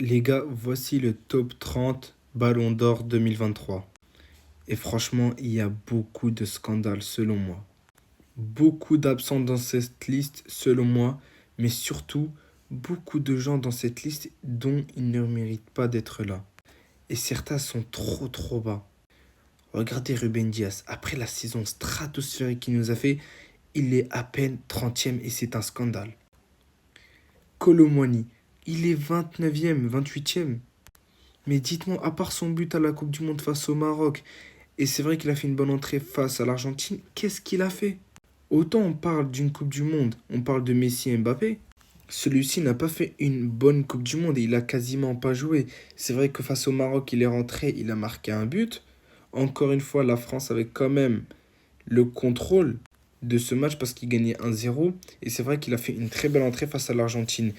Les gars, voici le top 30 Ballon d'Or 2023. Et franchement, il y a beaucoup de scandales selon moi. Beaucoup d'absents dans cette liste selon moi, mais surtout beaucoup de gens dans cette liste dont ils ne méritent pas d'être là. Et certains sont trop bas. Regardez Ruben Dias, après la saison stratosphérique qu'il nous a fait, il est à peine 30e et c'est un scandale. Colomwani, il est 29e, 28e. Mais dites-moi, à part son but à la Coupe du Monde face au Maroc, et c'est vrai qu'il a fait une bonne entrée face à l'Argentine, qu'est-ce qu'il a fait? Autant on parle d'une Coupe du Monde, on parle de Messi et Mbappé. Celui-ci n'a pas fait une bonne Coupe du Monde et il a quasiment pas joué. C'est vrai que face au Maroc, il est rentré, il a marqué un but. Encore une fois, la France avait quand même le contrôle de ce match parce qu'il gagnait 1-0. Et c'est vrai qu'il a fait une très belle entrée face à l'Argentine.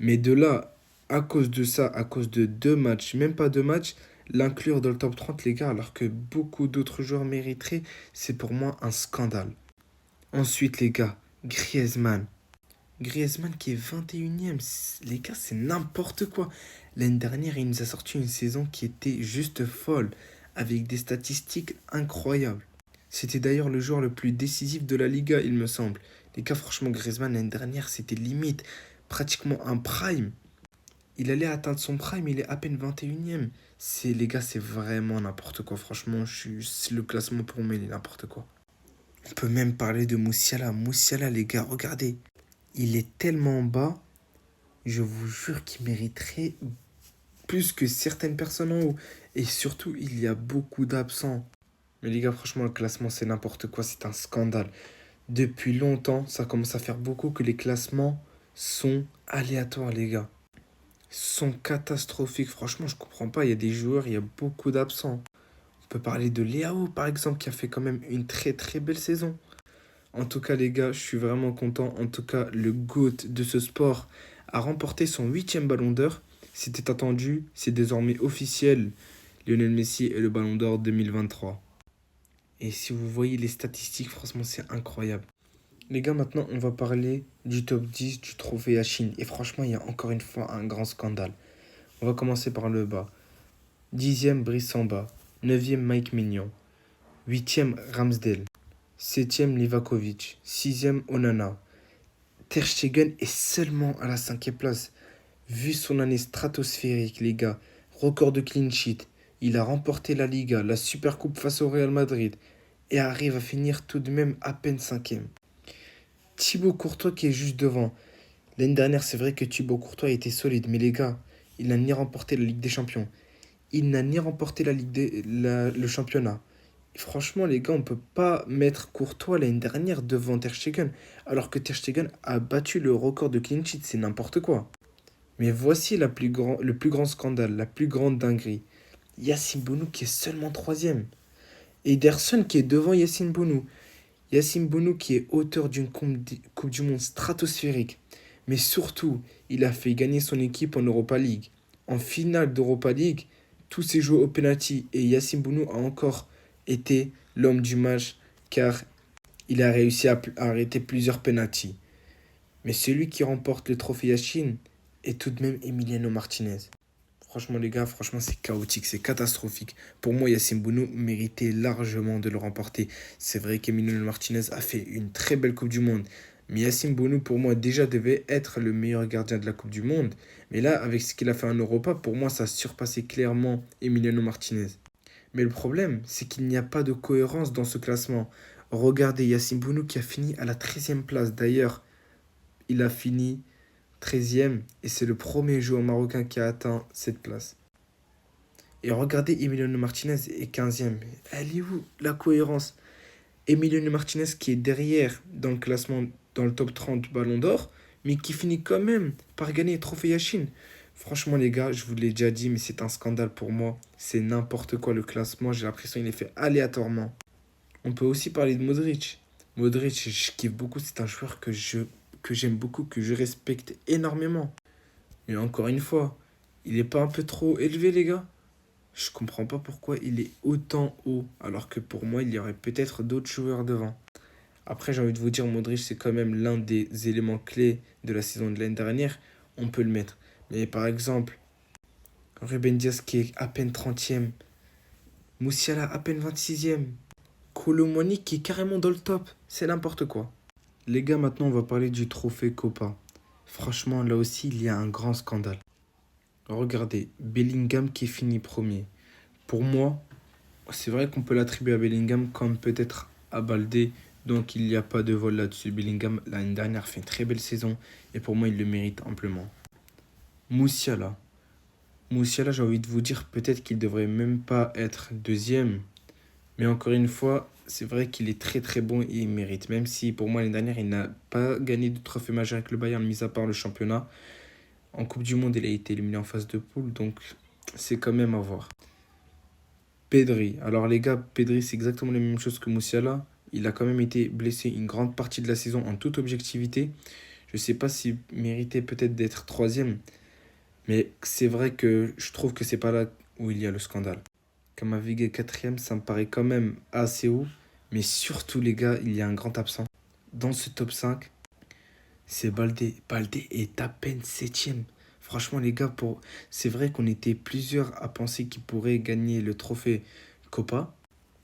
Mais de là, à cause de ça, à cause de deux matchs, même pas deux matchs, l'inclure dans le top 30, les gars, alors que beaucoup d'autres joueurs mériteraient, c'est pour moi un scandale. Ensuite, les gars, Griezmann. Griezmann qui est 21e. Les gars, c'est n'importe quoi. L'année dernière, il nous a sorti une saison qui était juste folle, avec des statistiques incroyables. C'était d'ailleurs le joueur le plus décisif de la Liga, il me semble. Les gars, franchement, Griezmann, l'année dernière, c'était limite, pratiquement un prime. Il allait atteindre son prime, il est à peine 21e. Les gars, c'est vraiment n'importe quoi. Franchement, le classement pour moi, il est n'importe quoi. On peut même parler de Moussiala. Moussiala, les gars, regardez. Il est tellement bas, je vous jure qu'il mériterait plus que certaines personnes en haut. Et surtout, il y a beaucoup d'absents. Mais les gars, franchement, le classement, c'est n'importe quoi, c'est un scandale. Depuis longtemps, ça commence à faire beaucoup que les classements sont aléatoires, les gars. Sont catastrophiques. Franchement, je comprends pas. Il y a des joueurs, il y a beaucoup d'absents. On peut parler de Léao, par exemple, qui a fait quand même une très belle saison. En tout cas, les gars, je suis vraiment content. En tout cas, le GOAT de ce sport a remporté son 8e ballon d'or. C'était attendu, c'est désormais officiel. Lionel Messi est le ballon d'or 2023. Et si vous voyez les statistiques, franchement, c'est incroyable. Les gars, maintenant, on va parler du top 10 du trophée Yashin. Et franchement, il y a encore une fois un grand scandale. On va commencer par le bas. 10e, Brice Samba. 9e, Mike Mignon. 8e, Ramsdale. 7e, Livakovic. 6e, Onana. Ter Stegen est seulement à la 5e place. Vu son année stratosphérique, les gars, record de clean sheet, il a remporté la Liga, la Supercoupe face au Real Madrid et arrive à finir tout de même à peine 5e. Thibaut Courtois qui est juste devant. L'année dernière, c'est vrai que Thibaut Courtois était solide, mais les gars, il n'a ni remporté la Ligue des Champions, il n'a ni remporté le championnat. Et franchement, les gars, on ne peut pas mettre Courtois l'année dernière devant Ter Stegen, alors que Ter Stegen a battu le record de clean sheet, c'est n'importe quoi. Mais voici le plus grand scandale, la plus grande dinguerie. Yassine Bounou qui est seulement 3e. Ederson qui est devant Yassine Bounou. Yassine Bounou qui est auteur d'une coupe du Monde stratosphérique. Mais surtout, il a fait gagner son équipe en Europa League. En finale d'Europa League, tous s'est joué au penalty et Yassine Bounou a encore été l'homme du match car il a réussi à arrêter plusieurs penalties. Mais celui qui remporte le trophée Yashin est tout de même Emiliano Martinez. Franchement, les gars, franchement, c'est chaotique, c'est catastrophique. Pour moi, Yassine Bounou méritait largement de le remporter. C'est vrai qu'Emiliano Martinez a fait une très belle Coupe du Monde. Mais Yassine Bounou, pour moi, déjà devait être le meilleur gardien de la Coupe du Monde. Mais là, avec ce qu'il a fait en Europa, pour moi, ça a surpassé clairement Emiliano Martinez. Mais le problème, c'est qu'il n'y a pas de cohérence dans ce classement. Regardez Yassine Bounou qui a fini à la 13e place. D'ailleurs, il a fini 13e et c'est le premier joueur marocain qui a atteint cette place. Et regardez, Emiliano Martinez est 15e. Elle est où la cohérence? Emiliano Martinez qui est derrière dans le classement, dans le top 30 Ballon d'Or, mais qui finit quand même par gagner le trophée Yashin. Franchement, les gars, je vous l'ai déjà dit, mais c'est un scandale pour moi. C'est n'importe quoi le classement. J'ai l'impression qu'il est fait aléatoirement. On peut aussi parler de Modric. Modric, je kiffe beaucoup. C'est un joueur que j'aime beaucoup, que je respecte énormément. Mais encore une fois, il est pas un peu trop élevé, les gars? Je comprends pas pourquoi il est autant haut, alors que pour moi, il y aurait peut-être d'autres joueurs devant. Après, j'ai envie de vous dire, Modric, c'est quand même l'un des éléments clés de la saison de l'année dernière. On peut le mettre. Mais par exemple, Ruben Dias qui est à peine 30e. Moussiala à peine 26e. Kolo Muani qui est carrément dans le top. C'est n'importe quoi. Les gars, maintenant on va parler du trophée Copa. Franchement, là aussi, il y a un grand scandale. Regardez, Bellingham qui finit premier. Pour moi, c'est vrai qu'on peut l'attribuer à Bellingham comme peut-être à Baldé. Donc il n'y a pas de vol là-dessus. Bellingham, l'année dernière, fait une très belle saison. Et pour moi, il le mérite amplement. Moussiala. Moussiala, j'ai envie de vous dire, peut-être qu'il devrait même pas être deuxième. Mais encore une fois, c'est vrai qu'il est très très bon et il mérite. Même si pour moi, l'année dernière, il n'a pas gagné de trophée majeur avec le Bayern, mis à part le championnat. En Coupe du Monde, il a été éliminé en phase de poule. Donc c'est quand même à voir. Pedri. Alors les gars, Pedri, c'est exactement la même chose que Moussiala. Il a quand même été blessé une grande partie de la saison en toute objectivité. Je ne sais pas s'il méritait peut-être d'être troisième, mais c'est vrai que je trouve que c'est pas là où il y a le scandale. Kamavinga est quatrième, ça me paraît quand même assez haut. Mais surtout les gars, il y a un grand absent. Dans ce top 5, c'est Baldé. Baldé est à peine septième. Franchement les gars, c'est vrai qu'on était plusieurs à penser qu'il pourrait gagner le trophée Copa.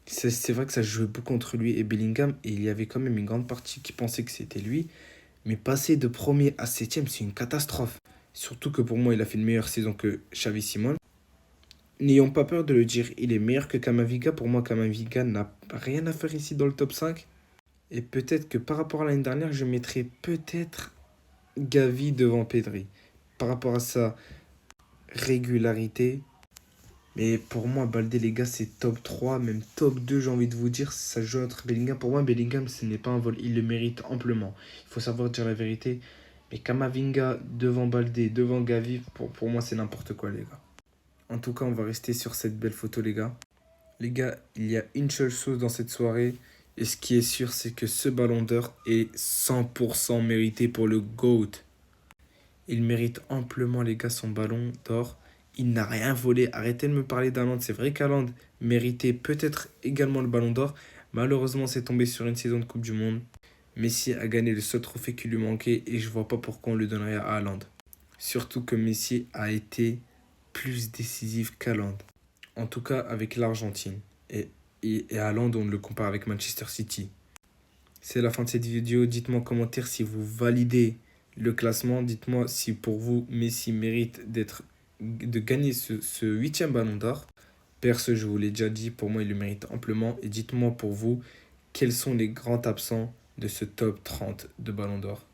C'est vrai que ça jouait beaucoup entre lui et Bellingham, et il y avait quand même une grande partie qui pensait que c'était lui. Mais passer de premier à septième, c'est une catastrophe. Surtout que pour moi, il a fait une meilleure saison que Xavi Simon. N'ayons pas peur de le dire, il est meilleur que Camavinga. Pour moi, Camavinga n'a rien à faire ici dans le top 5. Et peut-être que par rapport à l'année dernière, je mettrais peut-être Gavi devant Pedri. Par rapport à sa régularité. Mais pour moi, Baldé, les gars, c'est top 3, même top 2, j'ai envie de vous dire. Ça joue entre Bellingham. Pour moi, Bellingham, ce n'est pas un vol. Il le mérite amplement. Il faut savoir dire la vérité. Mais Kamavinga devant Baldé, devant Gavi, pour moi, c'est n'importe quoi, les gars. En tout cas, on va rester sur cette belle photo, les gars. Les gars, il y a une seule chose dans cette soirée. Et ce qui est sûr, c'est que ce ballon d'or est 100% mérité pour le GOAT. Il mérite amplement, les gars, son ballon d'or. Il n'a rien volé. Arrêtez de me parler d'Haaland. C'est vrai qu'Haaland méritait peut-être également le ballon d'or. Malheureusement, c'est tombé sur une saison de Coupe du Monde. Messi a gagné le seul trophée qui lui manquait et je vois pas pourquoi on le donnerait à Haaland. Surtout que Messi a été plus décisif qu'Haaland. En tout cas, avec l'Argentine. Et Haaland, on le compare avec Manchester City. C'est la fin de cette vidéo. Dites-moi en commentaire si vous validez le classement. Dites-moi si pour vous, Messi mérite de gagner ce 8e ballon d'or. Perso, je vous l'ai déjà dit, pour moi, il le mérite amplement. Et dites-moi pour vous, quels sont les grands absents de ce top 30 de ballon d'or.